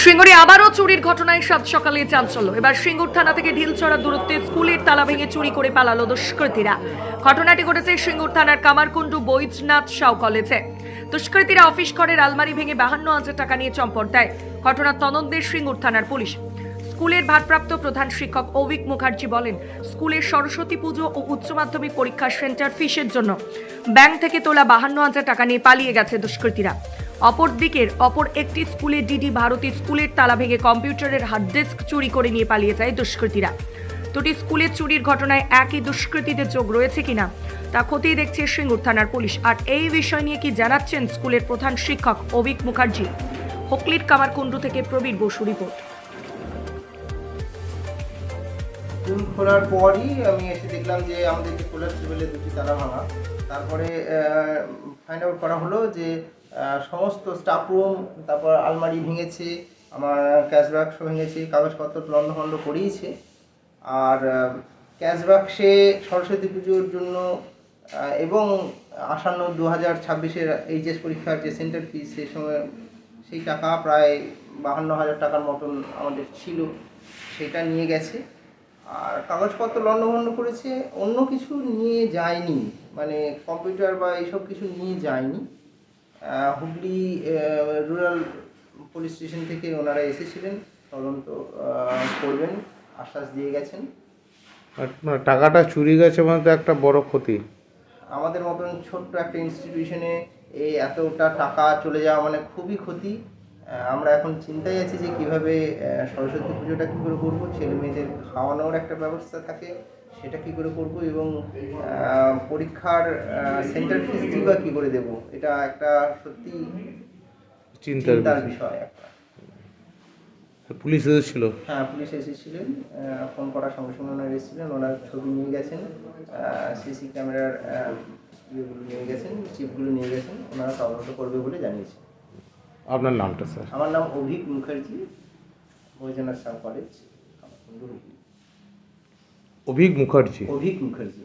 সিঙ্গুরে আবারও চুরির ঘটনায় সাত সকালে চাঞ্চল্য। এবার সিঙ্গুর থানা থেকে ঢিলছড়া দূরত্বে স্কুলের তালা ভেঙে চুরি করে পালালো দুষ্কৃতীরা। ঘটনাটি ঘটেছে সিঙ্গুর থানার কামারকুণ্ডু বৈজনাথ সাউ কলেজে। দুষ্কৃতীরা অফিস ঘরের আলমারি ভেঙে 52,000 টাকা নিয়ে চম্পট দেয়। ঘটনার তদন্তে সিঙ্গুর থানার পুলিশ। স্কুলের ভারপ্রাপ্ত প্রধান শিক্ষক অভিক মুখার্জি বলেন, স্কুলের সরস্বতী পুজো ও উচ্চ মাধ্যমিক পরীক্ষা সেন্টার ফিসের জন্য ব্যাংক থেকে তোলা 52,000 টাকা নিয়ে পালিয়ে গেছে দুষ্কৃতীরা। অপর একটি স্কুলে ডিডি ভারতী স্কুলের তালা ভেঙে কম্পিউটারের হার্ড ডিস্ক চুরি করে নিয়ে পালিয়ে যায় দুষ্কৃতীরা। দুটি স্কুলের চুরির ঘটনায় একই দুষ্কৃতীদের যোগ রয়েছে কিনা তা খতিয়ে দেখছে সিঙ্গুর থানার পুলিশ। আর এই বিষয় নিয়ে কি জানাচ্ছেন স্কুলের প্রধান শিক্ষক অভিক মুখার্জি। হুগলির কামারকুণ্ডু থেকে প্রবীর বসু রিপোর্ট। স্কুল খোলার পরই আমি এসে দেখলাম যে আমাদের যে খোলার টেবিলে দুটি তালা ভাঙা। তারপরে ফাইন্ড আউট করা হলো যে সমস্ত স্টাফ রুম, তারপর আলমারি ভেঙেছে, আমার ক্যাশ বাক্স ভেঙেছে, কাগজপত্র লণ্ডভণ্ড করিয়েছে। আর ক্যাশ বাক্সে সরস্বতী পুজোর জন্য এবং আসন্ন 2026-এর এইচএস পরীক্ষার যে সেন্টার ফিস সেই সময় সেই টাকা প্রায় 52,000 টাকার মতন আমাদের ছিল, সেটা নিয়ে গেছে। আর কাগজপত্র লণ্ডভণ্ড করেছে, অন্য কিছু নিয়ে যায়নি, মানে কম্পিউটার বা এইসব কিছু নিয়ে যায়নি। হুগলি রুরাল পুলিশ স্টেশন থেকে ওনারা এসেছিলেন, তদন্ত করবেন আশ্বাস দিয়ে গেছেন। টাকাটা চুরি গেছে মানে তো একটা বড় ক্ষতি। আমাদের মতন ছোট্ট একটা ইনস্টিটিউশনে এই এতটা টাকা চলে যাওয়া মানে খুবই ক্ষতি। আমরা এখন চিন্তায় আছি যে কীভাবে সরস্বতী পুজোটা কী করে করবো, ছেলে মেয়েদের খাওয়ানোর একটা ব্যবস্থা থাকে সেটা কী করে করব, এবং পরীক্ষার সেন্টার ফিসটি বা কী করে দেবো, এটা একটা সত্যি চিন্তার বিষয় একটা। পুলিশ এসেছিল? হ্যাঁ, পুলিশ এসেছিলেন, ফোন করার সঙ্গে সঙ্গে ওনারা এসেছিলেন, ওনার ছবি নিয়ে গেছেন, সিসি ক্যামেরার ইয়েগুলো নিয়ে গেছেন, চিপগুলো নিয়ে গেছেন, ওনারা তদন্ত করবে বলে জানিয়েছে। আপনার নামটা স্যার? আমার নাম অভিক মুখার্জি, বৈজনাথ সাউ কলেজ। অভিক মুখার্জি। অভিক মুখার্জি।